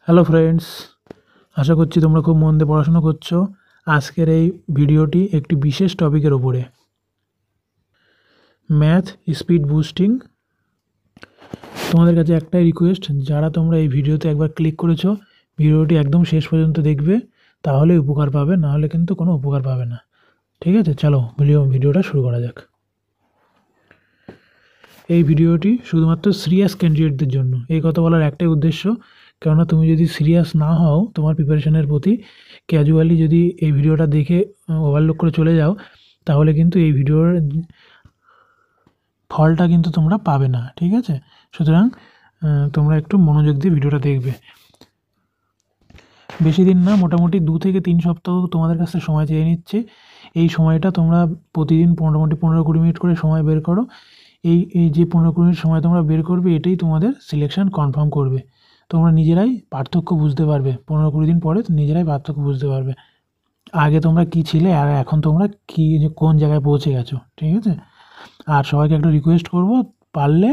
Hello friends, আশা করছি তোমরা খুব মন দিয়ে পড়াশোনা করছো। আজকের এই ভিডিওটি একটি বিশেষ টপিকের ওপরে, ম্যাথ স্পিড বুস্টিং। তোমাদের কাছে একটাই রিকোয়েস্ট, যারা তোমরা এই ভিডিওতে একবার ক্লিক করেছো, ভিডিওটি একদম শেষ পর্যন্ত দেখবে, তাহলে উপকার পাবে, নাহলে কিন্তু কোনো উপকার পাবে না। ঠিক আছে, চলো ভিডিওটা শুরু করা যাক। এই ভিডিওটি শুধুমাত্র সিরিয়াস ক্যান্ডিডেটদের জন্য। এই কথা বলার একটাই উদ্দেশ্য, কেননা তুমি যদি সিরিয়াস না হও তোমার প্রিপারেশনের প্রতি, ক্যাজুয়ালি যদি এই ভিডিওটা দেখে ওভারলুক করে চলে যাও, তাহলে কিন্তু এই ভিডিওর ফলটা কিন্তু তোমরা পাবে না। ঠিক আছে, সুতরাং তোমরা একটু মনোযোগ দিয়ে ভিডিওটা দেখবে। বেশি দিন না, মোটামুটি 2 থেকে 3 সপ্তাহ তোমাদের কাছে সময় চেয়ে নিচ্ছে। এই সময়টা তোমরা প্রতিদিন মোটামুটি 15-20 মিনিট করে সময় বের করো। এই যে 15-20 মিনিট সময় তোমরা বের করবে, এটাই তোমাদের সিলেকশন কনফার্ম করবে। তোমরা নিজেরাই পার্থক্য বুঝতে পারবে, 15-20 দিন পরে নিজেরাই পার্থক্য বুঝতে পারবে, আগে তোমরা কী ছিলে আর এখন তোমরা কী কোন জায়গায় পৌঁছে গেছো। ঠিক আছে, আর সবাইকে একটা রিকোয়েস্ট করব, পারলে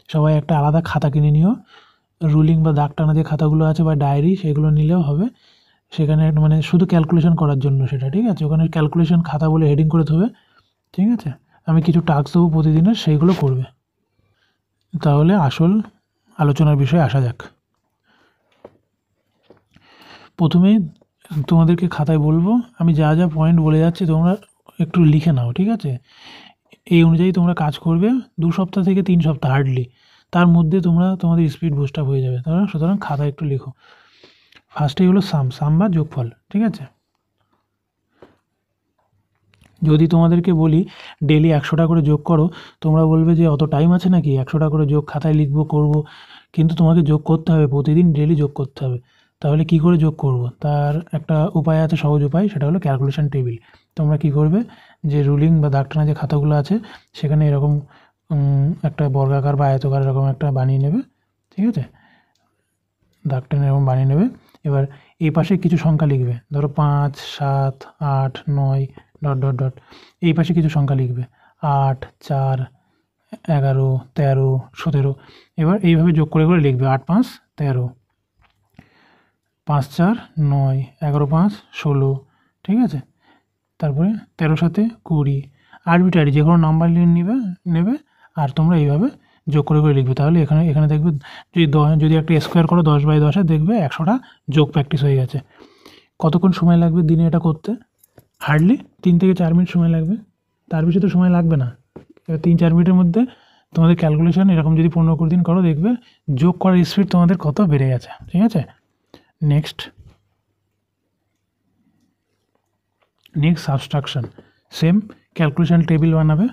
সবাই একটা আলাদা খাতা কিনে নিও। রুলিং বা দাগ টানা যে খাতাগুলো আছে বা ডায়েরি, সেগুলো নিলেও হবে। সেখানে মানে শুধু ক্যালকুলেশন করার জন্য সেটা। ঠিক আছে, ওখানে ক্যালকুলেশন খাতা বলে হেডিং করে দেবে। ঠিক আছে, আমি কিছু টাস্ক দেবো প্রতিদিনের, সেইগুলো করবে। তাহলে আসল আলোচনার বিষয়ে আসা যাক। প্রথমেই তোমাদেরকে খাতায় বলবো, আমি যা যা পয়েন্ট বলে যাচ্ছি তোমরা একটু লিখে নাও। ঠিক আছে, এই অনুযায়ী তোমরা কাজ করবে 2 সপ্তাহ থেকে 3 সপ্তাহ হার্ডলি, তার মধ্যে তোমাদের স্পিড বুস্ট আপ হয়ে যাবে। সুতরাং খাতায় একটু লিখো। ফার্স্টেই হলো সাম বা যোগফল। ঠিক আছে, যদি তোমাদেরকে বলি ডেলি 100টা করে যোগ করো, তোমরা বলবে যে অত টাইম আছে নাকি, 100টা করে যোগ খাতায় লিখবো করব। কিন্তু তোমাকে যোগ করতে হবে, প্রতিদিন ডেলি যোগ করতে হবে। তাহলে কি করে যোগ করব, তার একটা উপায় আছে, সহজ উপায়, সেটা হলো ক্যালকুলেশন টেবিল। তোমরা কি করবে, যে রুলিং বা দাগ টানা যে খাতাগুলো আছে, সেখানে এরকম একটা বর্গাকার বা আয়তকার এরকম একটা বানিয়ে নেবে। ঠিক আছে, দাগ টেনে এরকম বানিয়ে নেবে। এবার এই পাশে কিছু সংখ্যা লিখবে, ধরো 5, 7, 8, 9 ... এই পাশে কিছু সংখ্যা লিখবে, 8, 4, 11, 13, 17। এবার এইভাবে যোগ করে করে লিখবে, 8, 5, 13, 5, 4, 9, 11, 5, 16। ঠিক আছে, তারপরে 13 সাথে 20। আরবিটারি যে কোনো নাম্বার নেবে আর তোমরা এইভাবে যোগ করে করে লিখবে। তাহলে এখানে দেখবে, যদি একটা স্কোয়ার করো 10/10, দেখবে 100টা যোগ প্র্যাকটিস হয়ে গেছে। কতক্ষণ সময় লাগবে দিনে এটা করতে? হার্ডলি 3 থেকে 4 মিনিট সময় লাগবে, তার বেশি তো সময় লাগবে না। এবার 3-4 মিনিটের মধ্যে তোমাদের ক্যালকুলেশন এরকম যদি 15-20 দিন করো, দেখবে যোগ করার স্পিড তোমাদের কত বেড়ে গেছে। ঠিক আছে, next subtraction. Same calculation table বানাবে।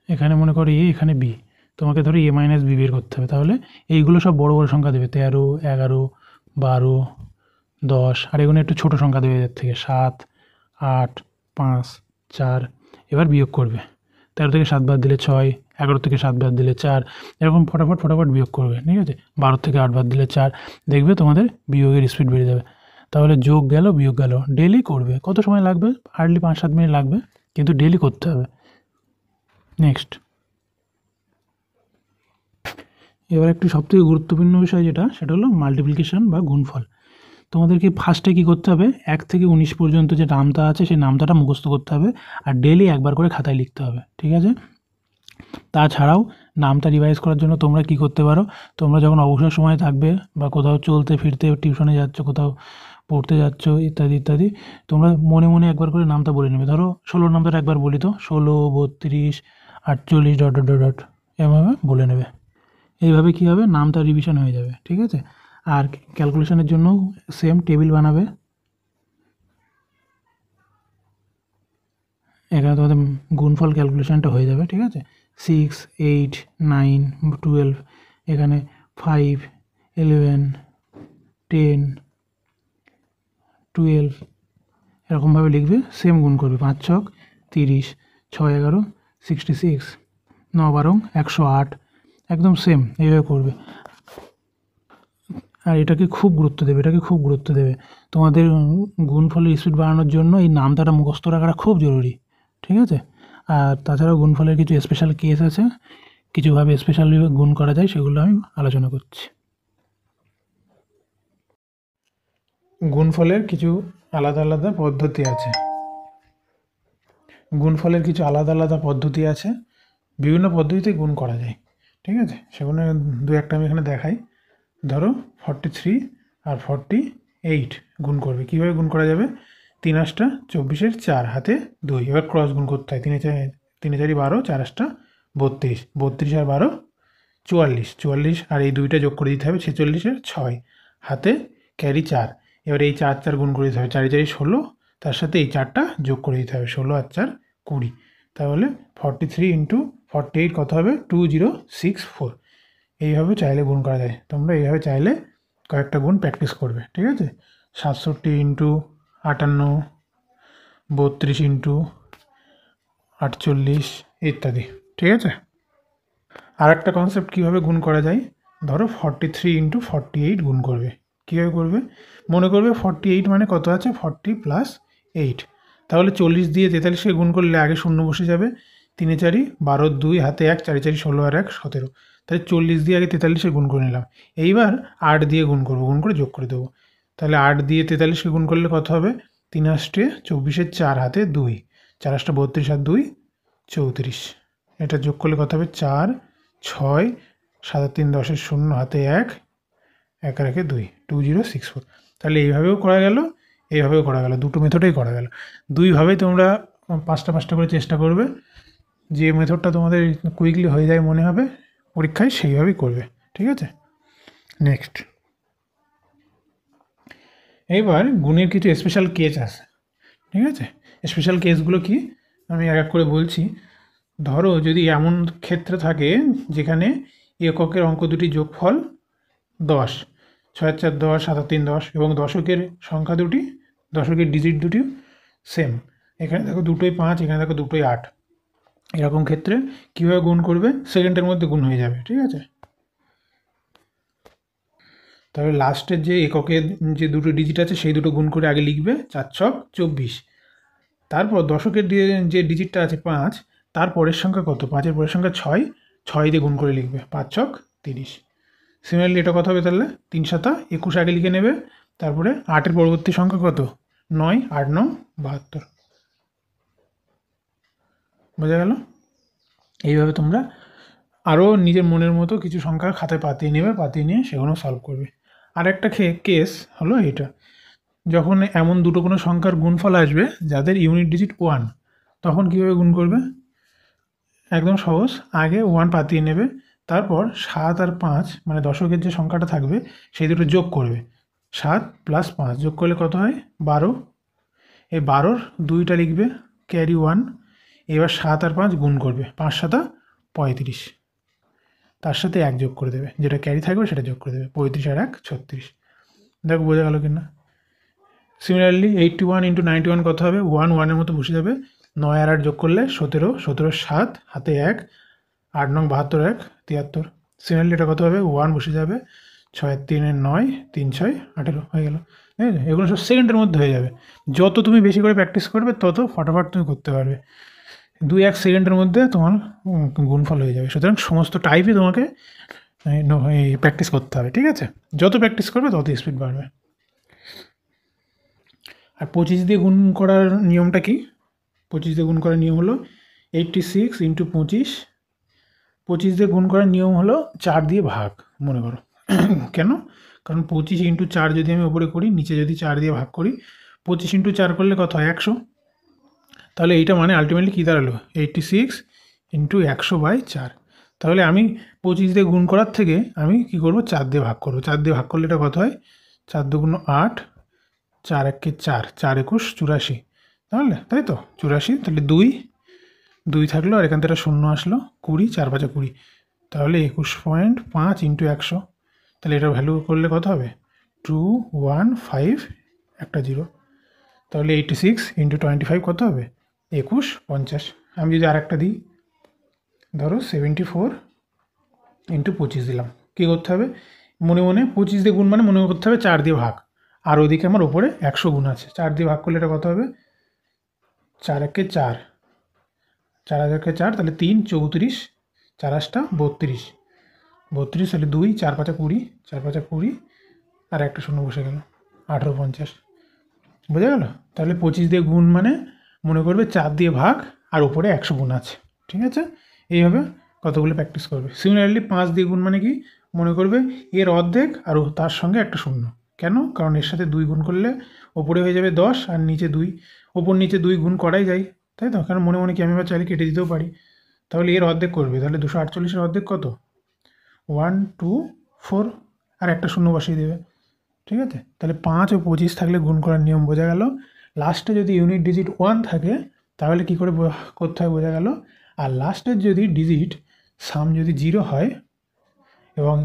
এখানে মনে করো এ, এখানে বি, তোমাকে ধরো a - b বের করতে হবে। তাহলে এইগুলো সব বড় বড় সংখ্যা দেবে, 13, 11, 12, 10। আর এগুলো একটু ছোটো সংখ্যা দেবে এদের থেকে, 7, 8, 5, 4। এবার বিয়োগ করবে, 13 থেকে 7 বাদ দিলে 6, 11 থেকে 7 বাদ দিলে 4। এরকম ফটাফট বিয়োগ করবে। ঠিক আছে, 12 থেকে 8 বাদ দিলে 4। দেখবে তোমাদের বিয়োগের স্পিড বেড়ে যাবে। তাহলে যোগ গেল, বিয়োগ গেল, ডেলি করবে। কত সময় লাগবে? হার্ডলি 5-7 মিনিট লাগবে, কিন্তু ডেলি করতে হবে। নেক্সট, এবার একটি সবথেকে গুরুত্বপূর্ণ বিষয় সেটা হলো মাল্টিপ্লিকেশন বা গুণফল। তোমাদেরকে ফার্স্টে কী করতে হবে, 1 থেকে 19 পর্যন্ত যে নামতা আছে সেই নামতাটা মুখস্থ করতে হবে, আর ডেলি একবার করে খাতায় লিখতে হবে। ঠিক আছে, তাছাড়াও নামতা রিভাইজ করার জন্য তোমরা কি করতে পারো, তোমরা যখন অবসর সময় থাকবে বা কোথাও চলতে ফিরতে, টিউশনে যাচ্ছ, কোথাও পড়তে যাচ্ছ, ইত্যাদি, তোমরা মনে মনে একবার করে নামতা বলে নেবে। ধরো 16 নামতাটা একবার বলি তো, 16, 32, 48... এভাবে বলে নেবে। এইভাবে কী হবে, নামটা রিভিশন হয়ে যাবে। ঠিক আছে, আর ক্যালকুলেশনের জন্য সেম টেবিল বানাবে। এখানে তোমাদের গুণফল ক্যালকুলেশনটা হয়ে যাবে। ঠিক আছে, 6, 8, 9, 12, এখানে 5, 11, 10, 12 এরকমভাবে লিখবে। সেম গুণ করবে, 5 ছক 30, 6 11 66, 9 12 108। একদম সেম এইভাবে করবে। আর এটাকে খুব গুরুত্ব দেবে। তোমাদের গুণফলের স্পিড বাড়ানোর জন্য এই নামতাটা মুখস্থ রাখাটা খুব জরুরি। ঠিক আছে, আর তাছাড়াও গুণফলের কিছু স্পেশাল কেস আছে, কিছুভাবে স্পেশালি গুণ করা যায়, সেগুলো আমি আলোচনা করছি। গুণফলের কিছু আলাদা আলাদা পদ্ধতি আছে। গুণফলের কিছু আলাদা আলাদা পদ্ধতি আছে, বিভিন্ন পদ্ধতিতে গুণ করা যায়, ঠিক আছে? সেগুলো দু একটা আমি এখানে দেখাই। ধরো 43 আর 48 গুণ করবে। কীভাবে গুণ করা যাবে? 3 8 24 4 হাতে 2, এবার ক্রস গুণ করতে হয়। 3 4 12, 4 8 32, 32 আর 12 44, 44 আর এই 2টা যোগ করে দিতে হবে 46 6 হাতে ক্যারি 4। এবার এই 4 4 গুণ করে দিতে হবে, 4 4 16, তার সাথে এই 4টা যোগ করে দিতে হবে, 16 আর 4 20। তাহলে 43 ইন্টু 48 কত হবে? 2064। এইভাবে চাইলে গুণ করা যায়। তোমরা এইভাবে চাইলে কয়েকটা গুণ প্র্যাকটিস করবে, ঠিক আছে? 67 ইন্টু 58, 32 ইন্টু 48 ইত্যাদি, ঠিক আছে? আর একটা কনসেপ্ট কীভাবে গুণ করা যায়, ধরো 43 ইন্টু 48 গুণ করবে। কীভাবে করবে? মনে করবে 48 মানে কত আছে? 40 প্লাস 8। তাহলে 40 দিয়ে 43কে গুণ করলে আগে শূন্য বসে যাবে। 3 4 12, 2 হাতে 1, 4 4 16 আর 1 17। তাহলে 40 দিয়ে আগে 43কে গুণ করে নিলাম। এইবার 8 দিয়ে গুণ করবো, গুণ করে যোগ করে দেবো। তাহলে 8 দিয়ে 43কে গুণ করলে কত হবে? 3 8 24, 4 হাতে 2, 4 8 32 আর 2 34। এটা যোগ করলে কত হবে? 4 6 7 3 10 0 হাতে 1, 1 রেখে 2, 2064। তাহলে এইভাবেও করা গেল, এইভাবেও করা গেল, দুটো মেথডেই করা গেল। দুইভাবেই তোমরা 5টা 5টা করে চেষ্টা করবে। যে মেথডটা তোমাদের কুইকলি হয়ে যায় মনে হবে পরীক্ষায়, সেইভাবেই করবে, ঠিক আছে? নেক্সট, এইবার গুণের কিছু স্পেশাল কেস আছে, ঠিক আছে? স্পেশাল কেসগুলো কি আমি এক এক করে বলছি। ধরো যদি এমন ক্ষেত্র থাকে যেখানে এককের অঙ্ক দুটি যোগফল 10, 6 4 10, 7 3 10, এবং দশকের সংখ্যা দুটি, দশকের ডিজিট দুটি সেম। এখানে দেখো দুটোই 5, এখানে দেখো দুটোই 8। এরকম ক্ষেত্রে কীভাবে গুণ করবে? সেকেন্ডের মধ্যে গুণ হয়ে যাবে, ঠিক আছে? তাহলে লাস্টের যে এককের যে দুটো ডিজিট আছে সেই দুটো গুণ করে আগে লিখবে 4 ছক 24। তারপর দশকের যে ডিজিটটা আছে 5, তার পরের সংখ্যা কত? 5-এর পরের সংখ্যা 6, 6 দিয়ে গুণ করে লিখবে 5 ছক 30। সিমিলারলি এটা কত হবে? তাহলে 3 7 21 আগে লিখে নেবে। তারপরে 8-এর পরবর্তী সংখ্যা কত? 9, 8 9 72। বোঝা গেল? এইভাবে তোমরা আরও নিজের মনের মতো কিছু সংখ্যা খাতায় পাতিয়ে নেবে, পাতিয়ে নিয়ে সেগুলো সলভ করবে। আর একটা কেস হলো এটা, যখন এমন দুটো কোনো সংখ্যার গুণফল আসবে যাদের ইউনিট ডিজিট 1, তখন কীভাবে গুণ করবে? একদম সহজ, আগে 1 পাতিয়ে নেবে, তারপর 7 আর 5 মানে দশকের যে সংখ্যাটা থাকবে সেই দুটো যোগ করবে। 7 + 5 যোগ করলে কত হয়? 12। এই 12-র 2টা লিখবে, ক্যারি 1। এবার 7 আর 5 গুণ করবে, 5 7 35। তার সাথে 1 যোগ করে দেবে, যেটা ক্যারি থাকবে সেটা যোগ করে দেবে, 35 আর 1 36। দেখো বোঝা গেল কি না? সিমিলারলি 81 × 91 কত হবে? 1 1-এর মতো বসে যাবে, 9 আর 8 যোগ করলে 17, 17 7 হাতে 1, 8 9 72 1 73। সিমিলারলি এটা কত হবে? 1 বসে যাবে, 6 3 9, 3 6 18 হয়ে গেল। ঠিক আছে? এগুলো সব সেকেন্ডের মধ্যে হয়ে যাবে। যত তুমি বেশি করে প্র্যাকটিস করবে তত ফটাফট তুমি করতে পারবে। 2-1 সেকেন্ডের মধ্যে তোমার গুণফল হয়ে যাবে। সুতরাং সমস্ত টাইপই তোমাকে প্র্যাকটিস করতে হবে, ঠিক আছে? যত প্র্যাকটিস করবে তত স্পিড বাড়বে। আর 25 দিয়ে গুণ করার নিয়মটা কি? 25 দিয়ে গুণ করার নিয়ম হলো 86 × 25। 25 দিয়ে গুণ করার নিয়ম হলো 4 দিয়ে ভাগ, মনে করো। কেন? কারণ 25 × 4 যদি আমি ওপরে করি, নিচে যদি 4 দিয়ে ভাগ করি, 25 × 4 করলে কত হয়? 100। তাহলে এইটা মানে আলটিমেটলি কী দাঁড়ালো? 86 × 100/4। তাহলে আমি 25 দিয়ে গুণ করার থেকে আমি কি করব? 4 দিয়ে ভাগ করব। 4 দিয়ে ভাগ করলে এটা কত হয়? 4 2 8, 4 1 4, 4 21 84। তাহলে তাই তো 84। তাহলে 2 থাকলো, আর এখান থেকে 0 আসলো, 20, 4 5 20। তাহলে 21.5 × 100। তাহলে এটার ভ্যালু করলে কত হবে? 215 একটা 0। তাহলে 86 × 25 কত হবে? 21 50। আমি যদি আর একটা দিই, ধরো 74 × 25 দিলাম। কী করতে হবে? মনে মনে 25 দিয়ে গুণ মানে মনে করতে হবে 4 দিয়ে ভাগ, আর ওদিকে আমার ওপরে 100 গুণ আছে। 4 দিয়ে ভাগ করলে এটা কত হবে? 4 1 4, 4000কে 4 তাহলে 3 34, 4 8টা 32, 32 তাহলে 2 4 5 20, 4 5 20 আর একটা শূন্য বসে গেল 1850। বোঝা গেল? তাহলে 25 দিয়ে গুণ মানে মনে করবে 4 দিয়ে ভাগ আর উপরে 100 গুণ আছে। ঠিক আছে, এইভাবে কতগুলো প্র্যাকটিস করবে। সিমিলারলি 5 দিয়ে গুণ মানে কি মনে করবে এর অর্ধেক আর তার সঙ্গে একটা শূন্য। কেন? কারণ এর সাথে 2 গুণ করলে ওপরে হয়ে যাবে 10 আর নিচে 2, ওপর নিচে 2 গুণ করাই যায়, তাই তো? কারণ মনে মনে কি আমি আবার চাইলে কেটে দিতেও পারি। তাহলে এর অর্ধেক করবে, তাহলে 248-এর অর্ধেক কত? 1 2 4 আর একটা শূন্য বসিয়ে দেবে। ঠিক আছে, তাহলে 5 ও 25 থাকলে গুণ করার নিয়ম বোঝা গেল। লাস্টে যদি ইউনিট ডিজিট 1 থাকে তাহলে কি করে করতে হয় বোঝা গেল। আর লাস্টের যদি ডিজিট সাম যদি 0 হয় এবং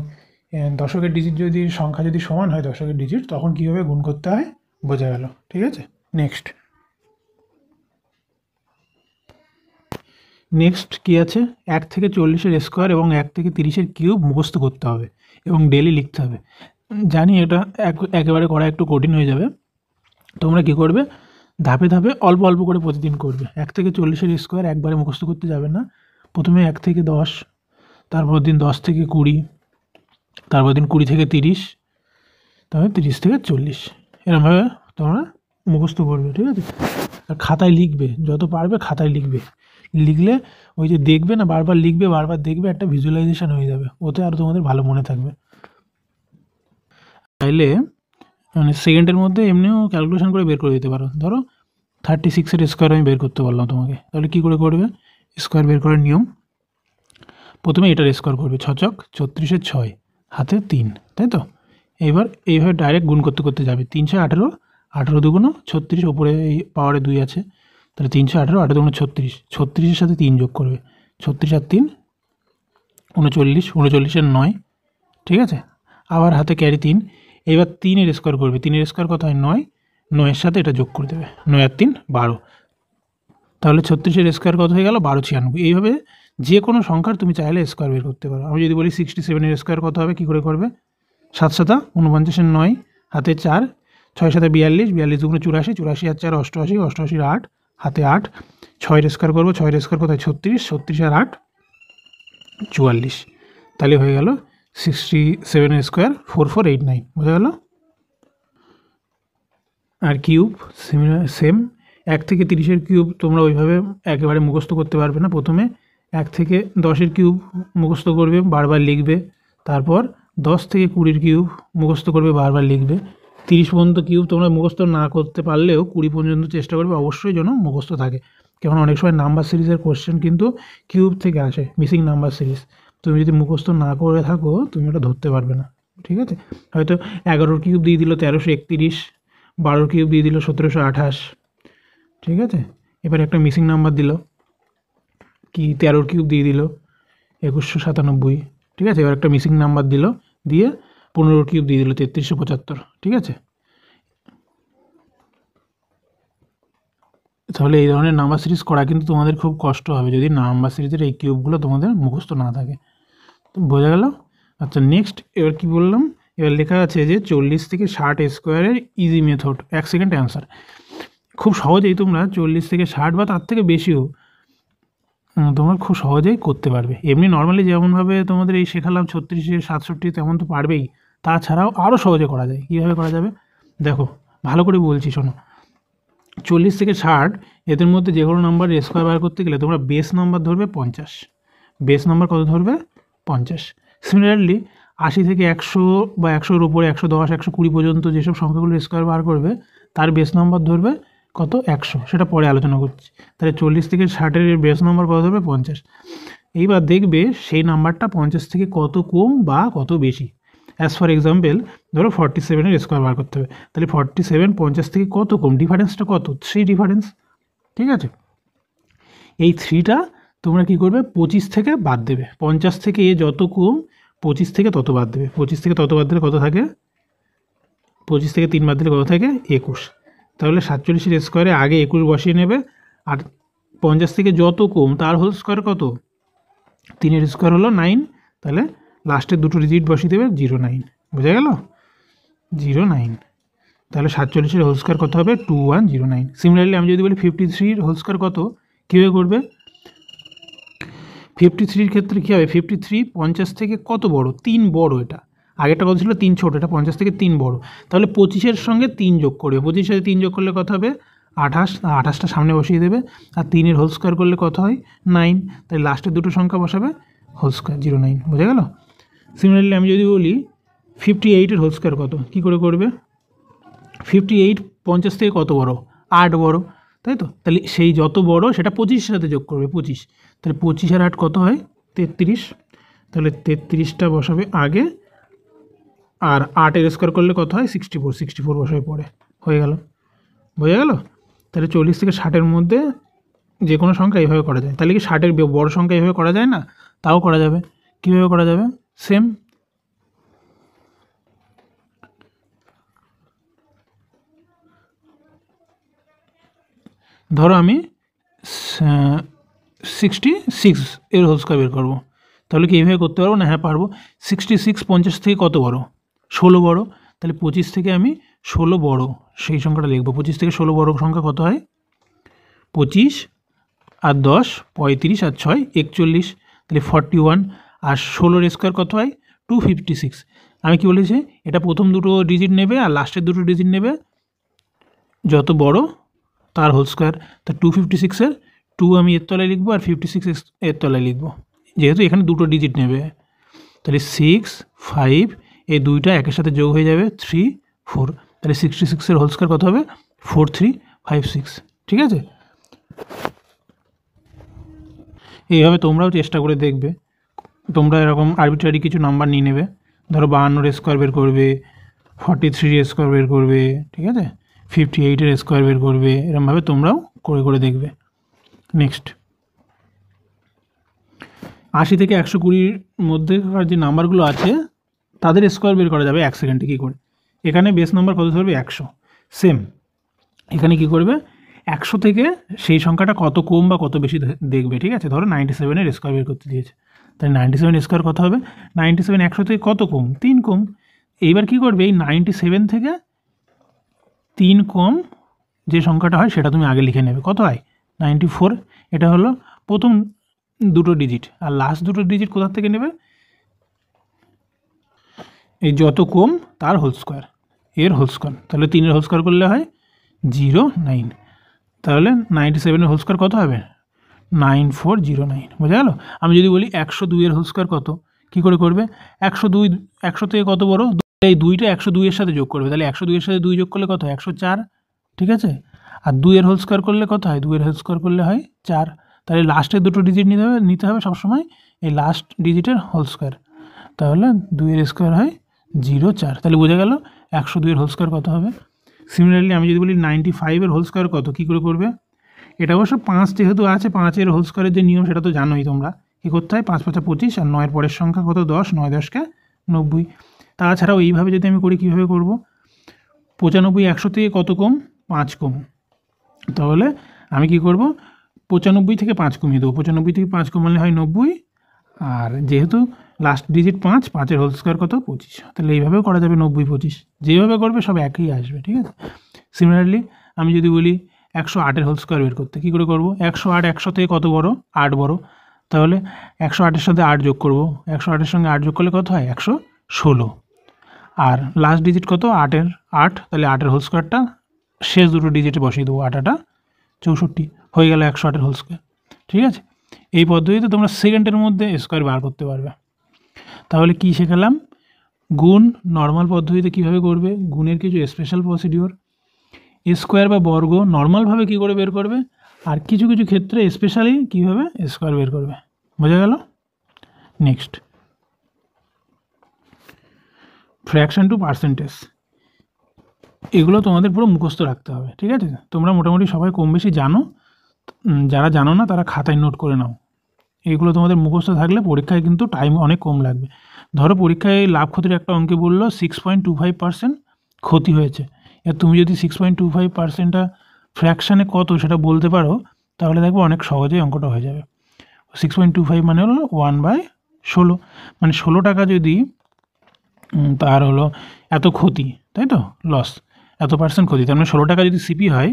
দশকের ডিজিট যদি সংখ্যা যদি সমান হয় দশকের ডিজিট, তখন কীভাবে গুণ করতে হয় বোঝা গেল। ঠিক আছে, নেক্সট কী আছে? 1 থেকে 40-এর স্কোয়ার এবং 1 থেকে 30-এর কিউব মুখস্থ করতে হবে এবং ডেলি লিখতে হবে। জানি এটা একেবারে করা একটু কঠিন হয়ে যাবে। তোমরা কি করবে, ধাপে ধাপে অল্প অল্প করে প্রতিদিন করবে। 1 থেকে 40-এর স্কোয়ার একবারে মুখস্থ করতে যাবে না। প্রথমে 1 থেকে 10, তারপর দিন 10 থেকে 20, তারপর দিন 20 থেকে 30, তারপর 30 থেকে 40, এরকমভাবে তোমরা মুখস্থ করবে। ঠিক আছে, আর খাতায় লিখবে, যত পারবে খাতায় লিখবে। লিখলে ওই যে দেখবে না, বারবার লিখবে বারবার দেখবে, একটা ভিজুয়ালাইজেশন হয়ে যাবে, ওতে আরও তোমাদের ভালো মনে থাকবে। চাইলে মানে সেকেন্ডের মধ্যে এমনিও ক্যালকুলেশন করে বের করে দিতে পারো। ধরো 36-এর স্কোয়ার আমি বের করতে বললাম তোমাকে, তাহলে কী করে করবে? স্কোয়ার বের করার নিয়ম, প্রথমে এটার স্কোয়ার করবে 6 ছক 36-এর 6 হাতে 3, তাই তো? এইবার এইভাবে ডাইরেক্ট গুণ করতে করতে যাবে। 3 6 18, 18 দুগুণ 36, ওপরে এই পাওয়ারে 2 আছে, তাহলে 318, 18 দুগুণ 36, 36-এর সাথে 3 যোগ করবে, 36 আর 3 39, 39-এর 9। ঠিক আছে, আবার হাতে ক্যারি 3, এবার 3-এর স্কোয়ার করবে। 3-এর স্কোয়ার কত হয়? 9, 9-এর সাথে এটা যোগ করে দেবে, 9 আর 3 12, তাহলে 36-এর স্কোয়ার কত হয়ে গেল? 1296। এইভাবে যে কোনো সংখ্যার তুমি চাইলে স্কোয়ার বের করতে পারো। আমি যদি বলি 67-এর স্কোয়ার কত হবে, কী করে করবে? 7 7 49-এর 9 হাতে 4, 6 7 42, 42 দুগুণ 84, 84 আর 4 88, 88-এর 8 হাতে 8, 6-এর স্কোয়ার করবো, 6-এর স্কোয়ার কত হয়? 36, 36 আর 8 44, তাহলে হয়ে গেল 67-এর স্কোয়ার 4489। বোঝা গেল? আর কিউব সেম, 1 থেকে 30-এর কিউব তোমরা ওইভাবে একেবারে মুখস্থ করতে পারবে না। প্রথমে 1 থেকে 10-এর কিউব মুখস্থ করবে, বারবার লিখবে। তারপর 10 থেকে 20-এর কিউব মুখস্থ করবে, বারবার লিখবে। 30 পর্যন্ত কিউব তোমরা মুখস্থ না করতে পারলেও 20 পর্যন্ত চেষ্টা করবে অবশ্যই যেন মুখস্থ থাকে। কারণ অনেক সময় নাম্বার সিরিজের কোশ্চেন কিন্তু কিউব থেকে আসে, মিসিং নাম্বার সিরিজ। তুমি যদি মুখস্থ না করে থাকো তুমি ওটা ধরতে পারবে না। ঠিক আছে, হয়তো 11-র কিউব দিয়ে দিল 1331, 12-র কিউব দিয়ে দিল 1728। ঠিক আছে, এবার একটা মিসিং নাম্বার দিল কি 13-র কিউব দিয়ে দিল 2197। ঠিক আছে, এবার একটা মিসিং নাম্বার দিল, দিয়ে 15-র কিউব দিয়ে দিল 3375। ঠিক আছে, তাহলে এই ধরনের নাম্বার সিরিজ করা কিন্তু তোমাদের খুব কষ্ট হবে যদি নাম্বার সিরিজের এই কিউবগুলো তোমাদের মুখস্থ না থাকে। তো বোঝা গেল? আচ্ছা, নেক্সট এবার কি বললাম, এবার লেখা আছে যে 40 থেকে 60 স্কোয়ারের ইজি মেথড, 1 সেকেন্ড অ্যান্সার। খুব সহজেই তোমরা 40 থেকে 60 বা তার থেকে বেশিও তোমরা খুব সহজেই করতে পারবে। এমনি নর্মালি যেমনভাবে তোমাদের এই শেখালাম 36 67 তেমন তো পারবেই, তাছাড়াও আরও সহজে করা যায়। কীভাবে করা যাবে দেখো, ভালো করে বলছি শোনো। 40 থেকে 60 এদের মধ্যে যে কোনো নাম্বার স্কোয়ার বার করতে গেলে তোমরা বেস নাম্বার ধরবে 50। বেস নাম্বার কত ধরবে? 50। সিমিলারলি 80 থেকে 100 বা 100-এর উপরে 110 120 পর্যন্ত যেসব সংখ্যাগুলো স্কোয়ার বার করবে তার বেস নাম্বার ধরবে কত? 100। সেটা পরে আলোচনা করছি। তাহলে 40 থেকে 60-এর বেস নাম্বার কত ধরবে? 50। এইবার দেখবে সেই নাম্বারটা 50 থেকে কত কম বা কত বেশি। অ্যাজ ফর এক্সাম্পল ধরো 47-এর স্কোয়ার বার করতে হবে, তাহলে 47 50 থেকে কত কম? ডিফারেন্সটা কত? 3 ডিফারেন্স। ঠিক আছে, এই 3টা তোমরা কি করবে? 25 থেকে বাদ দেবে। 50 থেকে এ যত কম 25 থেকে তত বাদ দেবে। 25 থেকে তত বাদ দিলে কত থাকে? 25 থেকে 3 বাদ দিলে কত থাকে? 21। তাহলে 47-এর স্কোয়ারে আগে 21 বসিয়ে নেবে, আর 50 থেকে যত কম তার হোল স্কোয়ার কত? 3-এর স্কোয়ার হলো 9, তাহলে লাস্টের দুটো ডিজিট বসিয়ে দেবে 09। বোঝা গেল? 09। তাহলে 47-এর হোল স্কোয়ার কত হবে? 2109। সিমিলারলি আমি যদি বলি 53-র হোল স্কোয়ার কত, কীভাবে করবে? 53-র ক্ষেত্রে কী হবে, 53 50 থেকে কত বড়, 3 বড়। এটা আগেরটা কত ছিল, 3 ছোট, এটা 50 থেকে 3 বড়। তাহলে 25-এর সঙ্গে 3 যোগ করবে, 25-এর সাথে 3 যোগ করলে কত হবে 28, 28টা সামনে বসিয়ে দেবে, আর 3-এর হোল স্কোয়ার করলে কত হয় 9, তাই লাস্টের দুটো সংখ্যা বসাবে হোল স্কোয়ার 09, বোঝা গেল। সিমিলারলি আমি যদি বলি 58-এর হোল স্কোয়ার কত, কী করে করবে, 58 50 থেকে কত বড়, 8 বড়, তাই তো। তাহলে সেই যত বড় সেটা 25-এর সাথে যোগ করবে 25, তাহলে 25 আর 8 কত হয় 33, তাহলে 33টা বসাবে আগে, আর 8-এর স্কোয়ার করলে কত হয় 64, 64 বসাবে পরে, হয়ে গেল, বোঝা গেল। তাহলে 40 থেকে 60-এর মধ্যে যে কোনো সংখ্যা এইভাবে করা যায়। তাহলে কি 60-এর বড় সংখ্যা এইভাবে করা যায় না, তাও করা যাবে। কীভাবে করা যাবে, সেম, ধরো আমি 66 এর হোল স্কোয়ার বের করবো, তাহলে কি এইভাবে করতে পারবো না, হ্যাঁ পারবো। 66 50 থেকে কত বড়, 16 বড়, তাহলে 25 থেকে আমি 16 বড় সেই সংখ্যাটা লিখবো। 25 থেকে 16 বড় সংখ্যা কত হয়, 25 আর 10 35 আর 6 41, তাহলে 41, আর 16-এর স্কোয়ার কত হয় 256। আমি কি বলেছি, এটা প্রথম দুটো ডিজিট নেবে আর লাস্টের দুটো ডিজিট নেবে যত বড় তার হোল স্কোয়ার। তা 256-এর 2 আমি এর তলায় লিখবো, আর 56 এর তলায় লিখবো, যেহেতু এখানে দুটো ডিজিট নেবে। তাহলে 6 5, এই দুইটা একের সাথে যোগ হয়ে যাবে 3 4, তাহলে 66-এর হোল স্কোয়ার কত হবে 4356, ঠিক আছে। এইভাবে তোমরাও চেষ্টা করে দেখবে, তোমরা এরকম আরবিট্রারি কিছু নাম্বার নিয়ে নেবে, ধরো 52-এর স্কোয়ার বের করবে, 43-এর স্কোয়ার বের করবে, ঠিক আছে, 58-এর স্কোয়ার বের করবে, এরকমভাবে তোমরাও করে করে দেখবে। নেক্সট 80 থেকে 120-র মধ্যেকার যে নাম্বারগুলো আছে তাদের স্কোয়ার বের করা যাবে 1 সেকেন্ডে কী করে। এখানে বেস নাম্বার কত ধরবে 100, সেম এখানে কি করবে 100 থেকে সেই সংখ্যাটা কত কম বা কত বেশি দেখবে, ঠিক আছে। ধরো 97-এর স্কোয়ার বের করতে দিয়েছে, তাই 97 স্কোয়ার কত হবে, 97 100 থেকে কত কম 3 কম। এইবার কি করবে, এই 97 থেকে 3 কম যে সংখ্যাটা হয় সেটা তুমি আগে লিখে নেবে, কত হয় 94, এটা হলো প্রথম দুটো ডিজিট, আর লাস্ট দুটো ডিজিট কোথা থেকে নেবে, এই যত কম তার হোল স্কোয়ার, এর হোল স্কোয়ার, তাহলে 3-এর হোল স্কোয়ার করলে হয় 09, তাহলে 97-এর হোল স্কোয়ার কত হবে 9409, বোঝা গেল। আমি যদি বলি 102-এর হোল স্কোয়ার কত, কী করে করবে, 102 100 থেকে কত বড়, এই দুইটা 102-এর সাথে যোগ করবে, তাহলে 102-এর সাথে 2 যোগ করলে কত হয় 104, ঠিক আছে। আর 2-এর হোল স্কোয়ার করলে কত হয়, 2-এর হোল স্কোয়ার করলে হয় 4, তাহলে লাস্টের দুটো ডিজিট নিতে হবে সবসময় এই লাস্ট ডিজিটের হোল স্কোয়ার, তাহলে 2-এর স্কোয়ার হয় 04, তাহলে বোঝা গেল 102-এর হোল স্কোয়ার কত হবে। সিমিলারলি আমি যদি বলি 95-এর হোল স্কোয়ার কত, কী করে করবে, এটা অবশ্য 5 যেহেতু আছে, 5-এর হোল স্কোয়ারের যে নিয়ম সেটা তো জানোই তোমরা, কী করতে হয় 5 5 25, আর 9-এর পরের সংখ্যা কত 10, 9 10কে 90। তাছাড়াও এইভাবে যদি আমি করি কীভাবে করব, 95 100 থেকে কত কম 5 কম, তাহলে আমি কি করব 95 থেকে 5 কমিয়ে দেবো, 95 থেকে 5 কমালে হয় 90, আর যেহেতু লাস্ট ডিজিট 5, 5-এর হোল স্কোয়ার কত 25, তাহলে এইভাবেও করা যাবে 90 25, যেভাবে করবে সব একই আসবে, ঠিক আছে। সিমিলারলি আমি যদি বলি 108-এর হোল স্কোয়ার বের করতে, কী করে করব, 108 100 থেকে কত বড় 8 বড়, তাহলে 108-এর সাথে 8 যোগ করব, 108-এর সঙ্গে 8 যোগ করলে কত হয় 116, আর লাস্ট ডিজিট কত 8-এর 8, তাহলে 8-এর হোল স্কোয়ারটা শেষ দুটো ডিজিটে বসিয়ে দেবো, 8 8 64, হয়ে গেল 108-এর হোল স্কোয়ার, ঠিক আছে। এই পদ্ধতিতে তোমরা সেকেন্ডের মধ্যে স্কোয়ার বার করতে পারবে। তাহলে কি শেখালাম, গুণ নর্মাল পদ্ধতিতে কিভাবে করবে, গুণের কিছু স্পেশাল প্রসিডিওর, স্কোয়ার বা বর্গ নর্মালভাবে কী করে বের করবে, আর কিছু কিছু ক্ষেত্রে স্পেশালি কীভাবে স্কোয়ার বের করবে, বোঝা গেল। নেক্সট ফ্র্যাকশন টু পার্সেন্টেজ, এগুলো তোমাদের পুরো মুখস্থ রাখতে হবে, ঠিক আছে। তোমরা মোটামুটি সবাই কম বেশি জানো, যারা জানো না তারা খাতায় নোট করে নাও, এগুলো তোমাদের মুখস্থ থাকলে পরীক্ষায় কিন্তু টাইম অনেক কম লাগবে। ধরো পরীক্ষায় লাভ ক্ষতির একটা অঙ্কে বললো 6.25% ক্ষতি হয়েছে, এবার তুমি যদি 6.25%টা ফ্র্যাকশানে কত সেটা বলতে পারো, তাহলে দেখবো অনেক সহজেই অঙ্কটা হয়ে যাবে। 6.25 মানে হলো 1/16, মানে 16 টাকা যদি তার হলো এত ক্ষতি, তাই তো লস, এত পার্সেন্ট ক্ষতি, তার মানে 16 টাকা যদি সিপি হয়,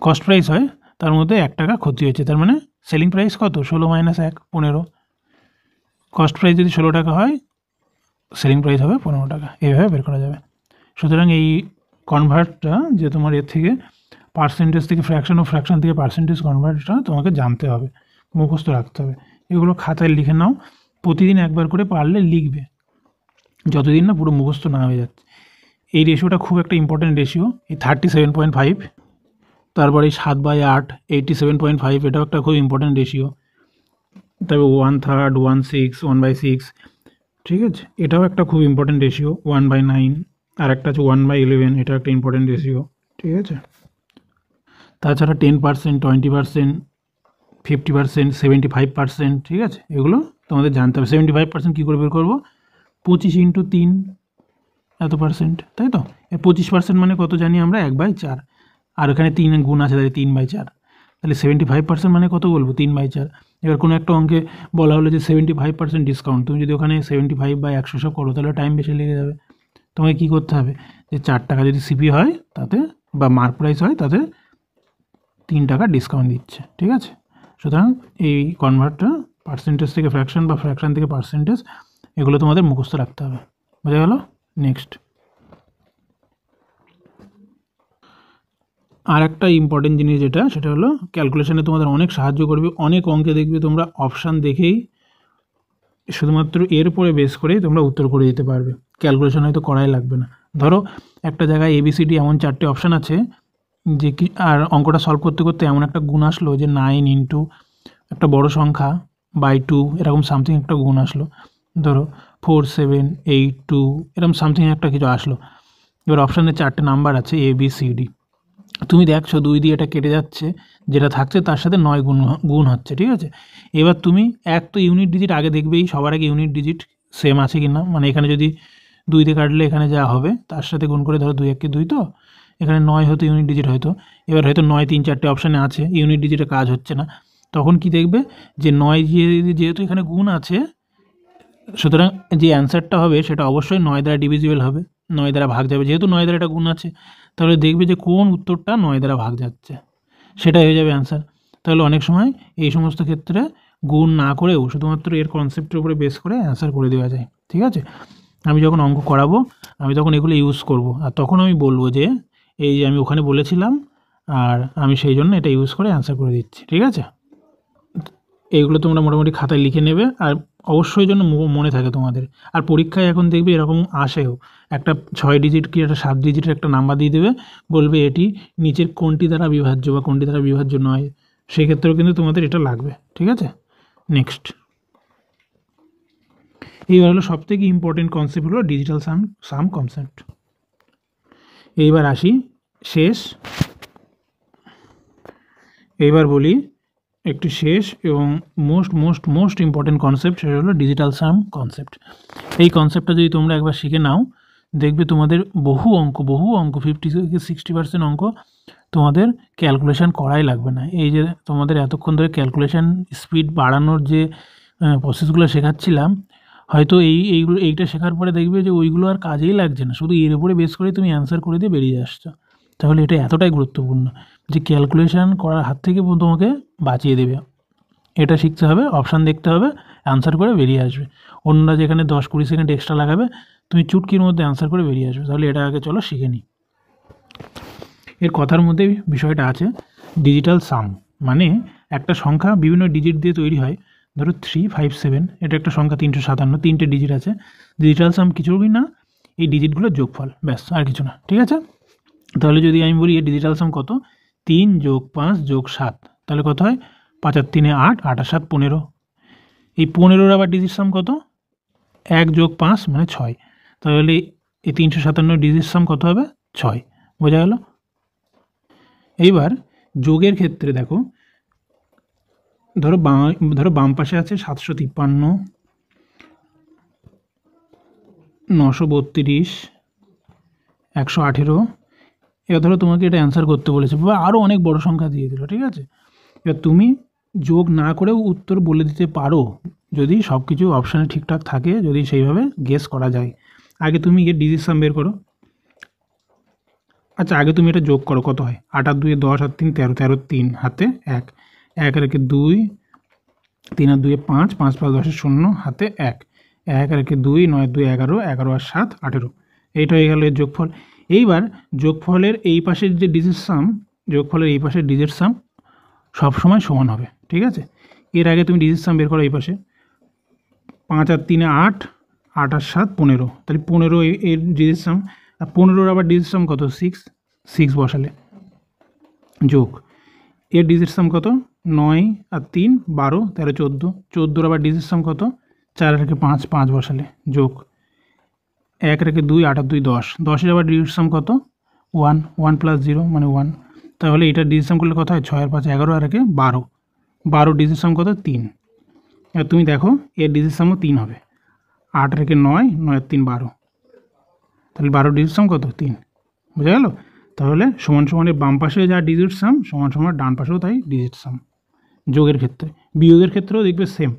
কস্ট প্রাইস হয়, তার মধ্যে 1 টাকা ক্ষতি হয়েছে, তার মানে সেলিং প্রাইস কত 16 - 1 15, কস্ট প্রাইস যদি 16 টাকা হয়, সেলিং প্রাইস হবে 15 টাকা, এইভাবে বের করা যাবে। সুতরাং এই কনভার্টটা যে তোমার এর থেকে পার্সেন্টেজ থেকে ফ্র্যাকশন ও ফ্র্যাকশন থেকে পার্সেন্টেজ কনভার্টটা তোমাকে জানতে হবে, মুখস্থ রাখতে হবে। এগুলো খাতায় লিখে নাও, প্রতিদিন একবার করে পারলে লিখবে, যতদিন না পুরো মুখস্থ না হয়ে যাচ্ছে। এই রেশিওটা খুব একটা ইম্পর্টেন্ট রেশিও, এই 37.5, তারপরে 7/8 87.5, এটাও একটা খুব ইম্পর্টেন্ট রেশিও। তবে 1/3, 1/6, 1/6, ঠিক আছে, এটাও একটা খুব ইম্পর্টেন্ট রেশিও। 1/9, আর একটা আছে 1/11, এটা একটা ইম্পর্টেন্ট রেশিও, ঠিক আছে। তাছাড়া 10%, 20%, 50%, 75%, ঠিক আছে, এগুলো তোমাদের জানতে হবে। 75% কী করে বের করবো? 25 × 3 এত পার্সেন্ট, তাই তো। 25% মানে কত জানি আমরা? 1/4, আর এখানে 3 গুণ আছে, তাহলে 3/4। তাহলে 75% মানে কত বলবো? 3/4। এবার কোনো একটা অঙ্কে বলা হলো যে 75% ডিসকাউন্ট, তুমি যদি ওখানে 75/100 সব করো, তাহলে টাইম বেশি লেগে যাবে। তোমাকে কী করতে হবে? যে 4 টাকা যদি সিপি হয় তাতে, বা মার্ক প্রাইস হয় তাতে 3 টাকা ডিসকাউন্ট দিচ্ছে, ঠিক আছে। সুতরাং এই কনভার্টটা পার্সেন্টেজ থেকে ফ্র্যাকশন বা ফ্র্যাকশন থেকে পার্সেন্টেজ, এগুলো তোমাদের মুখস্থ রাখতে হবে। বোঝা গেল? নেক্সট, আর একটা ইম্পর্টেন্ট জিনিস যেটা, সেটা হলো ক্যালকুলেশনে তোমাদের অনেক সাহায্য করবে। অনেক অঙ্কে দেখবে তোমরা অপশান দেখেই শুধুমাত্র এর উপরে বেস করেই তোমরা উত্তর করে দিতে পারবে, ক্যালকুলেশন হয়তো করাই লাগবে না। ধরো একটা জায়গায় ABCD এমন 4টে অপশান আছে যে কি, আর অঙ্কটা সলভ করতে করতে এমন একটা গুণ আসলো যে 9 × একটা বড় সংখ্যা /2, এরকম সামথিং একটা গুণ আসলো। ধরো 4, 7, 8, 2, এরকম সামথিং একটা কিছু আসলো। এবার অপশানে 4টে নাম্বার আছে ABCD, তুমি দেখছো 2 দিয়ে এটা কেটে যাচ্ছে, যেটা থাকছে তার সাথে 9 গুণ হচ্ছে, ঠিক আছে। এবার তুমি এক তো ইউনিট ডিজিট আগে দেখবেই, সবার আগে ইউনিট ডিজিট সেম আছে কি না, মানে এখানে যদি 2 দিয়ে কাটলে এখানে যা হবে তার সাথে গুণ করে, ধরো 2 × 1 = 2, তো এখানে 9 হয়তো ইউনিট ডিজিট, হয়তো এবার হয়তো 9 3 4টে অপশানে আছে, ইউনিট ডিজিটে কাজ হচ্ছে না, তখন কি দেখবে যে 9 যেহেতু এখানে গুণ আছে, সুতরাং যে অ্যান্সারটা হবে সেটা অবশ্যই 9 দ্বারা ডিভিজিবল হবে, 9 দ্বারা ভাগ যাবে, যেহেতু 9 দ্বারা এটা গুণ আছে, তাহলে দেখবে যে কোন উত্তরটা 9 দ্বারা ভাগ যাচ্ছে, সেটাই হয়ে যাবে অ্যান্সার। তাহলে অনেক সময় এই সমস্ত ক্ষেত্রে গুণ না করেও শুধুমাত্র এর কনসেপ্টের উপরে বেস করে অ্যান্সার করে দেওয়া যায়, ঠিক আছে। আমি যখন অঙ্ক করাবো আমি তখন এগুলো ইউজ করব, আর তখন আমি বলবো যে এই যে আমি ওখানে বলেছিলাম, আর আমি সেই জন্য এটা ইউজ করে অ্যান্সার করে দিচ্ছি, ঠিক আছে। এইগুলো তোমরা মোটামুটি খাতায় লিখে নেবে, আর অবশ্যই যেন মনে থাকে তোমাদের। আর পরীক্ষায় এখন দেখবে এরকম আসেও, একটা 6 ডিজিট কি একটা 7 ডিজিটের একটা নাম্বার দিয়ে দেবে, বলবে এটি নিচের কোনটি দ্বারা বিভাজ্য বা কোনটি দ্বারা বিভাজ্য নয়, সেক্ষেত্রেও কিন্তু তোমাদের এটা লাগবে, ঠিক আছে। নেক্সট, এইবার হলো সবথেকে ইম্পর্টেন্ট কনসেপ্ট হলো ডিজিটাল সাম কনসেপ্ট। এইবার আসি শেষ, এইবার বলি একটু শেষ এবং মোস্ট ইম্পর্টেন্ট কনসেপ্ট, সেটা হলো ডিজিটাল সাম কনসেপ্ট। এই কনসেপ্টটা যদি তোমরা একবার শিখে নাও, দেখবে তোমাদের বহু অঙ্ক 50 থেকে 60% অঙ্ক তোমাদের ক্যালকুলেশন করাই লাগবে না। এই যে তোমাদের এতক্ষণ ধরে ক্যালকুলেশন স্পিড বাড়ানোর যে প্রসেসগুলো শেখাচ্ছিলাম, হয়তো এইটা শেখার পরে দেখবে যে ওইগুলো আর কাজেই লাগছে না, শুধু এর উপরে বেস করে তুমি অ্যান্সার করে দিয়ে বেরিয়ে আসছো। তাহলে এটা এতটাই গুরুত্বপূর্ণ যে ক্যালকুলেশন করার হাত থেকে তোমাকে বাঁচিয়ে দেবে। এটা শিখতে হবে, অপশান দেখতে হবে, অ্যান্সার করে বেরিয়ে আসবে। অন্যরা যেখানে 10-20 সেকেন্ড এক্সট্রা লাগাবে, তুমি চুটকির মধ্যে অ্যান্সার করে বেরিয়ে আসবে। তাহলে এটা আগে চলো শিখে নিই। এর কথার মধ্যে বিষয়টা আছে ডিজিটাল সাম, মানে একটা সংখ্যা বিভিন্ন ডিজিট দিয়ে তৈরি হয়। ধরো 357, এটা একটা সংখ্যা 357, 3টে ডিজিট আছে। ডিজিটাল সাম কিছুই না, এই ডিজিটগুলোর যোগফল, ব্যাস, আর কিছু না, ঠিক আছে। তাহলে যদি আমি বলি এর ডিজিটাল সাম কত, 3 + 5 + 7, তাহলে কত হয়? 5 আর 3 8, 8 আর 7 15। এই 15-র আবার ডিজিট সাম কত? 1 + 5 মানে 6। তাহলে এই 357 ডিজিট সাম কত হবে? 6। বোঝা গেল? এইবার যোগের ক্ষেত্রে দেখো, ধরো বাম পাশে আছে 753, 932, 118। এবার ধরো তোমাকে এটা অ্যান্সার করতে বলেছে, বা আরও অনেক বড় সংখ্যা দিয়ে দিল, ঠিক আছে। এবার তুমি যোগ না করেও উত্তর বলে দিতে পারো, যদি সব কিছু অপশানে ঠিকঠাক থাকে, যদি সেইভাবে গেস করা যায়। আগে তুমি এর ডিজিট সাম বের করো। আচ্ছা, আগে তুমি এটা যোগ করো, কত হয়? 8 আর 2 10 আর 3 13, 13 3 হাতে 1, 1 আর 1 2, 3 আর 2 5, 5 + 10 0, হাতে 1, 1 আর 1 2, 9 আর 2 11, 11 আর 7 18, এইটা হয়ে গেল এর যোগফল। এইবার যোগফলের এই পাশের যে ডিজিট সাম, যোগফলের এই পাশের ডিজিট সাম সবসময় সমান হবে, ঠিক আছে। এর আগে তুমি ডিজিট সাম বের করো এই পাশে, 5 আর 3 8, 8 আর 7 15, তাহলে 15 এর ডিজিট সাম, আর 15 আবার ডিজিট সাম কত 6, 6 বসালে যোগ এর ডিজিট সাম কত 9 আর 3 12, 13 14, 14 আবার ডিজিট সাম কত 4 আর 5, 5 বসালে যোগ 1 আর 2 8 আর 2 10, 10 এর আবার ডিজিট সাম কত 1, 1 + 0 মানে 1, তাহলে এটা ডিজিট সাম করলে কত হয় 6 আর 5 11 আর 12, 12 ডিজিট সাম কত 3। এবার তুমি দেখো এর ডিজিট সামও 3 হবে, 8 আর 9, 9 আর 3 12, তাহলে 12 ডিজিট সাম কত 3, বোঝা গেল। তাহলে সমান সমানের বাম পাশে যা ডিজিট সাম সমান সমান ডান পাশেও তাই ডিজিট সাম। যোগের ক্ষেত্রে, বিয়োগের ক্ষেত্রেও দেখবে সেম,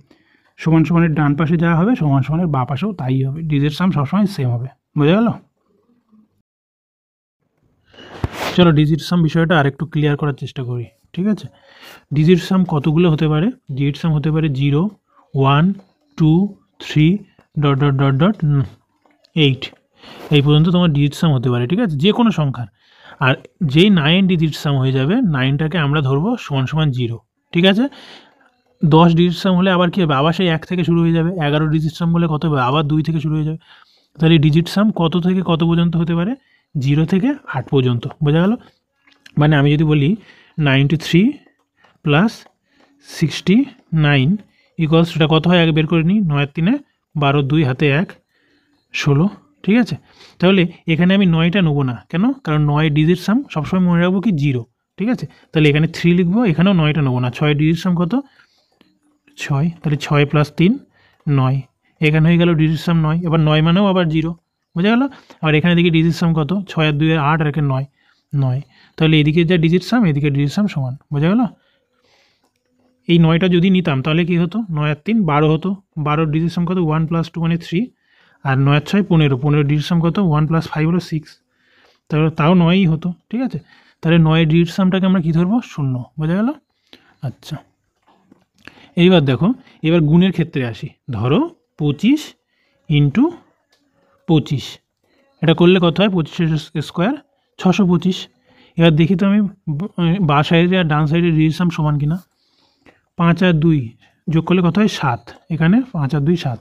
সমান সমানের ডান পাশে যা হবে সমান সমানের বাঁ পাশেও তাই হবে, ডিজিট সাম সবসময় সেম হবে, বোঝা গেল। চলো ডিজিট সাম বিষয়টা আরেকটু ক্লিয়ার করার চেষ্টা করি, ঠিক আছে। ডিজিট সাম কতগুলো হতে পারে, ডিজিট সাম হতে পারে 0 1 2 3 ... 8, এই পর্যন্ত তোমার ডিজিট সাম হতে পারে, ঠিক আছে, যে কোনো সংখ্যার। আর যেই 9 ডিজিট সাম হয়ে যাবে 9টাকে আমরা ধরবো সমান সমান 0, ঠিক আছে। 10 ডিজিট সাম হলে আবার কী হবে, আবার সেই 1 থেকে শুরু হয়ে যাবে। 11 ডিজিট সাম হলে কত হবে, আবার 2 থেকে শুরু হয়ে যাবে। তাহলে ডিজিট সাম কত থেকে কত পর্যন্ত হতে পারে, 0 থেকে 8 পর্যন্ত, বোঝা গেল। মানে আমি যদি বলি 93 + 69 ইকুয়ালস, সেটা কত হয় আগে বের করে নিই, 9 আর 3 12, 2 হাতে 1 16, ঠিক আছে। তাহলে এখানে আমি 9টা নেবো না, কেন, কারণ 9 ডিজিট সাম সবসময় মনে রাখবো কি 0, ঠিক আছে। তাহলে এখানে 3 লিখবো, এখানেও 9টা নেবো না। 6 ডিজিট সাম কত 6, তাহলে 6 + 3 9, এখানে হয়ে গেল ডিজিট সাম 9। এবার 9 মানেও আবার 0, বোঝা গেল। আর এখানে দেখি ডিজিট সাম কত 6 আর 2 8 আর 9 9, তাহলে এদিকে যা ডিজিট সাম এদিকে ডিজিট সাম সমান, বোঝা গেল। এই 9টা যদি নিতাম তাহলে কি হতো, 9 আর 3 12 হতো, 12 ডিজিট সাম কত 1 + 2 মানে 3, আর 9 আর 6 15, 15 ডিজিট সাম কত 1 + 5 হলো 6, তাহলে তাও 9ই হতো, ঠিক আছে। তাহলে 9 ডিজিট সামটাকে আমরা কী ধরবো 0, বোঝা গেল। আচ্ছা, এইবার দেখো, এবার গুণের ক্ষেত্রে আসি। ধরো 25 × 25, এটা করলে কত হয় 25² 625। এবার দেখি তো আমি বাঁ সাইডে আর ডান সাইডে ডিজিট সাম সমান কিনা। 5 আর 2 যোগ করলে কত হয় 7, এখানে 5 আর 2 7,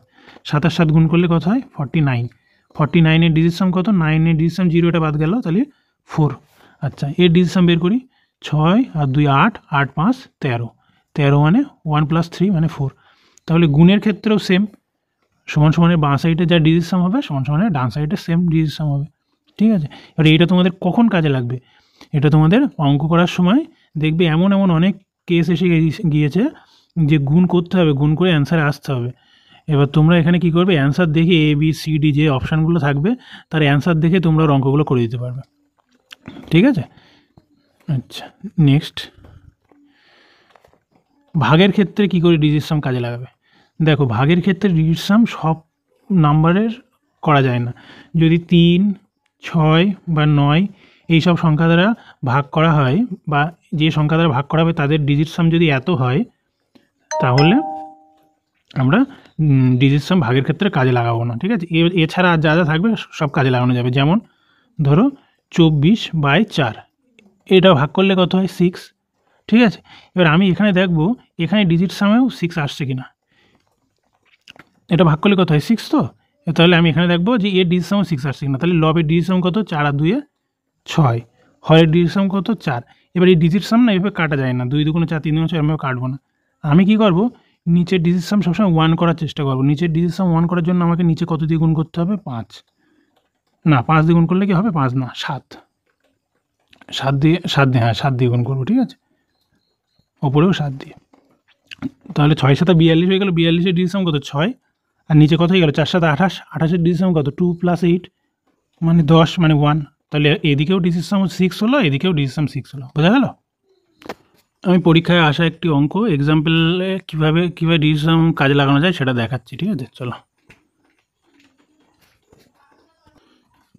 7 আর 7 গুণ করলে কত হয় 49, 49 এর ডিজিট সাম কত 9 এর ডিজিট সাম 0টা বাদ গেল, তাহলে 4। আচ্ছা, এর ডিজিট সাম বের করি, 6 আর 2 8, 8 5 13, 13 মানে 1 + 3 মানে 4। তাহলে গুণের ক্ষেত্রেও সেম, সমান সমানের বাঁ সাইডে যা ডিজিট সাম হবে সমান সমানের ডান সাইডে সেম ডিজিট সাম হবে, ঠিক আছে। এবার এইটা তোমাদের কখন কাজে লাগবে, এটা তোমাদের অঙ্ক করার সময় দেখবে এমন এমন অনেক কেস এসে গিয়েছে যে গুণ করতে হবে, গুণ করে অ্যান্সারে আসতে হবে। এবার তোমরা এখানে কি করবে, অ্যান্সার দেখে ABCD যে অপশানগুলো থাকবে তার অ্যান্সার দেখে তোমরা অঙ্কগুলো করে দিতে পারবে, ঠিক আছে। আচ্ছা, নেক্সট ভাগের ক্ষেত্রে কি করে ডিজিট সাম কাজে লাগাবে। দেখো, ভাগের ক্ষেত্রে ডিজিট সাম সব নাম্বারের করা যায় না। যদি 3 6 বা 9 এইসব সংখ্যা দ্বারা ভাগ করা হয়, বা যে সংখ্যা দ্বারা ভাগ করা হবে তাদের ডিজিট সাম যদি এত হয়, তাহলে আমরা ডিজিট সাম ভাগের ক্ষেত্রে কাজে লাগাবো না, ঠিক আছে। এছাড়া যা যা থাকবে সব কাজে লাগানো যাবে। যেমন ধরো 24/4, এটা ভাগ করলে কত হয় 6, ঠিক আছে। এবার আমি এখানে দেখব এখানে ডিজিট সামেও 6 আসছে কিনা, এটা ভাগ করলে কত হয় 6, তো তাহলে আমি এখানে দেখবো যে এর ডিজিট সামও 6 আসছে কিনা। তাহলে লবের ডিজিট সাম কত 4 আর 2 6, হরের ডিজিট সাম কত 4। এবার এই ডিজিট সাম না এইভাবে কাটা যায় না, 2 2 4 3 2 4 এভাবে কাটবো না। আমি কি করব, নিচের ডিজিট সাম সবসময় 1 করার চেষ্টা করব। নিচের ডিজিট সাম 1 করার জন্য আমাকে নিচে কত দিয়ে গুণ করতে হবে 5, না 5 দিয়ে গুণ করলে কি হবে 5 না 7, 7 দিয়ে হ্যাঁ 7 দিয়ে গুণ করবো, ঠিক আছে, ওপরেও 7 দিয়ে। তাহলে 6 7 42 হয়ে গেল, 42 এর ডিজিট সাম কত 6, আর নিচে কত হয়ে গেল 4 7 28, 28 এর ডিজিট সাম কত 2 + 8 মানে 10 মানে 1, তাহলে এদিকেও ডিজিট সাম 6 হলো, এদিকেও ডিজিট সাম 6 হলো, বোঝা গেল। আমি পরীক্ষায় আসা একটি অঙ্ক এক্সাম্পলে কীভাবে ডিজিট সাম কাজে লাগানো যায় সেটা দেখাচ্ছি, ঠিক আছে। চলো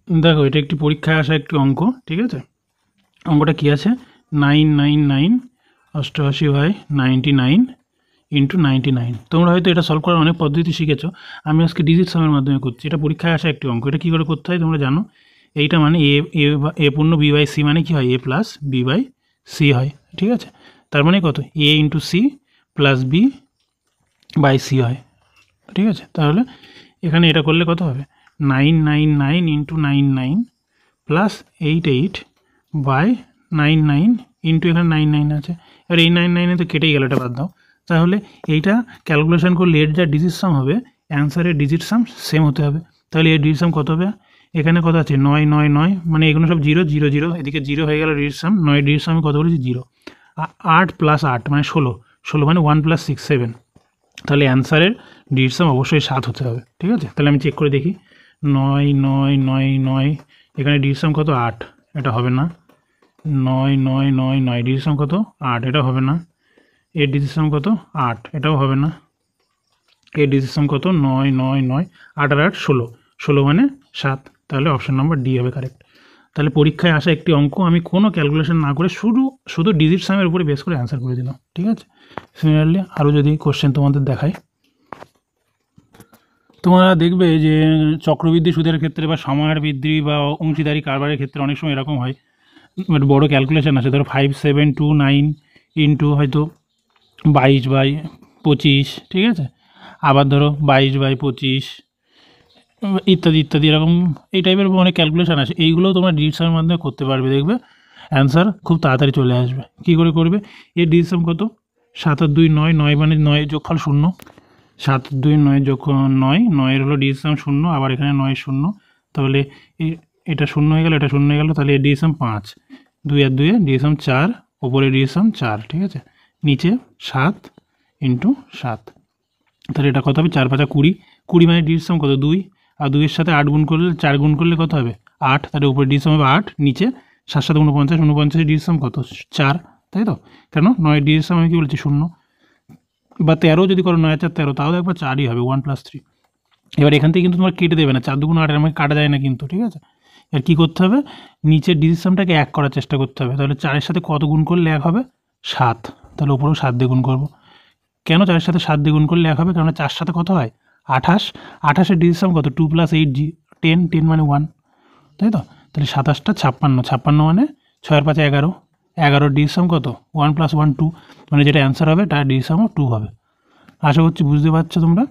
দেখো, এটা একটি পরীক্ষায় আসা একটি অঙ্ক, ঠিক আছে। অঙ্কটা কী আছে, 999 88/99 ইন্টু 99। তোমরা হয়তো এটা সলভ করার অনেক পদ্ধতি শিখেছো, আমি আজকে ডিজিট সামের মাধ্যমে করছি। এটা পরীক্ষায় আসা একটি অঙ্ক। এটা কী করে করতে হয় তোমরা জানো। এইটা মানে এ পূর্ণ বি বাই সি মানে কি হয়, A plus B by C হয়, ঠিক আছে। তার মানে কত, A into C plus B by C হয়, ঠিক আছে। তাহলে এখানে এটা করলে কত হবে, 999 ইন্টু 99 প্লাস 88 বাই 99 ইন্টু এখানে 99 আছে। এবার এই 99 তো কেটেই গেল, এটা বাদ দাও। তাহলে এইটা ক্যালকুলেশন করলে এর যা ডিজিট সাম হবে, অ্যান্সারের ডিজিট সাম সেম হতে হবে। তাহলে এর ডিজিট সাম কত হবে, এখানে কত আছে 999, মানে এগুলো সব 0 0 0, এদিকে 0 হয়ে গেল ডিজিট সাম। 9 ডিজিট সাম কত বলেছি 0। 8 প্লাস 8 মানে 16, 16 মানে 1 প্লাস 6 7। তাহলে অ্যান্সারের ডিজিট সাম অবশ্যই 7 হতে হবে, ঠিক আছে। তাহলে আমি চেক করে দেখি, 9 9 9 9, এখানে ডিজিট সাম কত 8, এটা হবে না। 9 9 9 9, ডিজিট সাম কত 8, এটা হবে না। এর ডিজিট সাম কত 8, এটাও হবে না। এর ডিজিট সাম কত 9 9 9, 8 আর 8 16, 16 মানে 7। তাহলে অপশন নাম্বার ডি হবে কারেক্ট। তাহলে পরীক্ষায় আসা একটি অঙ্ক আমি কোনো ক্যালকুলেশন না করে শুধু ডিজিট সামের উপরে বেস করে অ্যান্সার করে দিলাম, ঠিক আছে। সিমিলারলি আরও যদি কোশ্চেন তোমাদের দেখায়, তোমরা দেখবে যে চক্রবৃদ্ধি সুদের ক্ষেত্রে বা সময়ের বৃদ্ধি বা অংশীদারি কারবারের ক্ষেত্রে অনেক সময় এরকম হয়, বড় ক্যালকুলেশন আছে। ধরো 5729 ইন্টু হয়তো 22 বাই 25, ঠিক আছে। আবার ধরো 22 বাই 25 ইত্যাদি ইত্যাদি, এরকম এই টাইপের অনেক ক্যালকুলেশন আছে। এইগুলোও তোমরা ডিজিট সামের মাধ্যমে করতে পারবে, দেখবে অ্যান্সার খুব তাড়াতাড়ি চলে আসবে। কী করে করবে, এর ডিজিট সাম কত 7 আর 2 9, 9 মানে 9 যোগফল 0, 7 আর 2 9 যোগ 9, 9 হলো ডিজিট সাম 0, আবার এখানে 9 0, তাহলে এটা 0 হয়ে গেল, এটা 0 হয়ে গেল। তাহলে এর ডিজিট সাম 5, 2 আর 2 ডিজিট সাম 4, ওপরে ডিজিট সাম 4, ঠিক আছে। নিচে 7 ইন্টু 7, তাহলে এটা কত হবে 4 5 20, 20 মানে ডিজিট সাম কত 2, আর 2 এর সাথে 8 গুণ করলে 4 গুণ করলে কত হবে 8, তাহলে উপরে ডিজিট সাম হবে 8, নিচে 7 7 49, 49 ডিজিট সাম কত 4, তাই তো। কেন 9 ডিজিট সাম আমি কী বলছি 0, বা 13 যদি করো 9 4 13, তাও একবার 4ই হবে, 1 + 3। এবার এখান থেকে কিন্তু তোমার কেটে দেবে না, 4 2 8 আমাকে কাটা যায় না কিন্তু, ঠিক আছে। এর কী করতে হবে, নিচের ডিজিট সামটাকে 1 করার চেষ্টা করতে হবে। তাহলে 4-এর সাথে কত গুণ করলে 1 হবে 7, তাহলে উপরেও 7 দিয়ে গুণ করবো। কেন 4-এর সাথে 7 দিয়ে গুণ করলে 1 হবে, কারণ 4 সাথে কত হয় 28, 28-এর ডিজিট সাম কত 2 + 8 10, 10 মানে 1, তাই তো। তাহলে 27টা 56, 56 মানে 6 আর 5 11, 11-র ডিজিট সাম কত 1 + 1 2, মানে যেটা অ্যান্সার হবে তার ডিজিট সামও 2 হবে। আশা করছি বুঝতে পারছো তোমরা।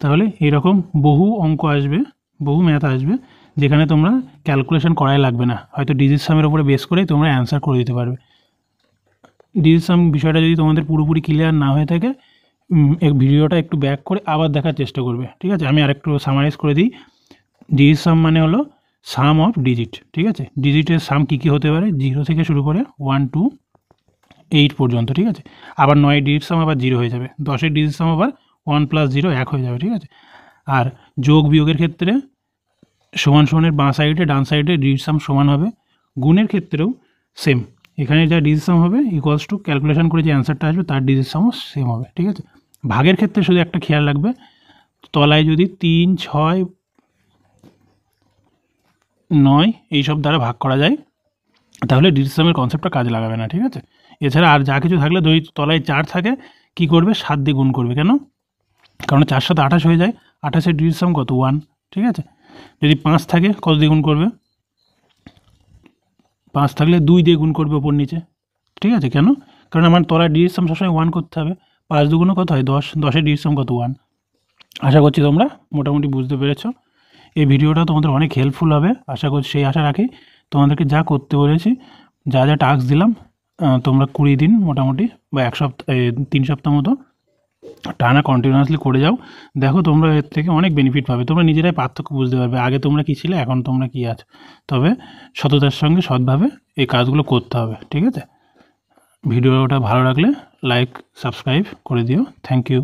তাহলে এরকম বহু অঙ্ক আসবে, বহু ম্যাথ আসবে, যেখানে তোমরা ক্যালকুলেশন করাই লাগবে না, হয়তো ডিজিট সামের উপরে বেস করেই তোমরা অ্যান্সার করে দিতে পারবে। ডিজিট সাম বিষয়টা যদি তোমাদের পুরোপুরি ক্লিয়ার না হয়ে থাকে, ভিডিওটা একটু ব্যাক করে আবার দেখার চেষ্টা করবে, ঠিক আছে। আমি আরেকটু সামারাইজ করে দিই। ডিজিট সাম মানে হলো সাম অফ ডিজিট, ঠিক আছে। ডিজিটের সাম কী কী হতে পারে, 0 থেকে শুরু করে 1 2 8 পর্যন্ত, ঠিক আছে। আবার 9 ডিজিট সাম আবার 0 হয়ে যাবে, 10-এর ডিজিট সাম আবার 1 + 0 1 হয়ে যাবে, ঠিক আছে। আর যোগ বিয়োগের ক্ষেত্রে সমান সমানের বাঁ সাইডে ডান সাইডে ডিজিট সাম সমান হবে। গুণের ক্ষেত্রেও সেম, এখানে যা ডিজিট সাম হবে ইকুয়ালস টু ক্যালকুলেশন করে যে অ্যান্সারটা আসবে তার ডিজিট সামও সেম হবে, ঠিক আছে। ভাগের ক্ষেত্রে শুধু একটা খেয়াল রাখবে, তলায় যদি 3 6 9 এইসব দ্বারা ভাগ করা যায়, তাহলে ডিজিট সামের কনসেপ্টটা কাজে লাগাবে না, ঠিক আছে। এছাড়া আর যা কিছু থাকলে যদি তলায় 4 থাকে কী করবে 7 দিয়ে গুণ করবে। কেন, কারণ 4 7 28 হয়ে যায়, 28-এর ডিজিট সাম কত 1, ঠিক আছে। যদি 5 থাকে কত দিয়ে গুণ করবে, 5 থাকলে 2 দিয়ে গুণ করবে ওপর নিচে, ঠিক আছে। কেন, কারণ আমার তলার ডিজিট সাম সবসময় 1 করতে হবে। 5 2 কত হয় 10, 10-এর ডিজিট সাম কত 1। আশা করছি তোমরা মোটামুটি বুঝতে পেরেছো। এই ভিডিওটা তোমাদের অনেক হেল্পফুল হবে, আশা করছি। সেই আশা রাখি। তোমাদেরকে যা করতে বলেছি, যা যা টাস্ক দিলাম, তোমরা 20 দিন মোটামুটি বা 1 সপ্তাহ 3 সপ্তাহ মতো টানা কন্টিনিউয়াসলি করে যাও। দেখো তোমরা এর থেকে অনেক বেনিফিট পাবে, তোমরা নিজেরাই পার্থক্য বুঝতে পারবে, আগে তোমরা কী ছিলে এখন তোমরা কী আছো। তবে সততার সঙ্গে সৎভাবে এই কাজগুলো করতে হবে, ঠিক আছে। ভিডিওটা ভালো লাগলে লাইক সাবস্ক্রাইব করে দিও। Thank you.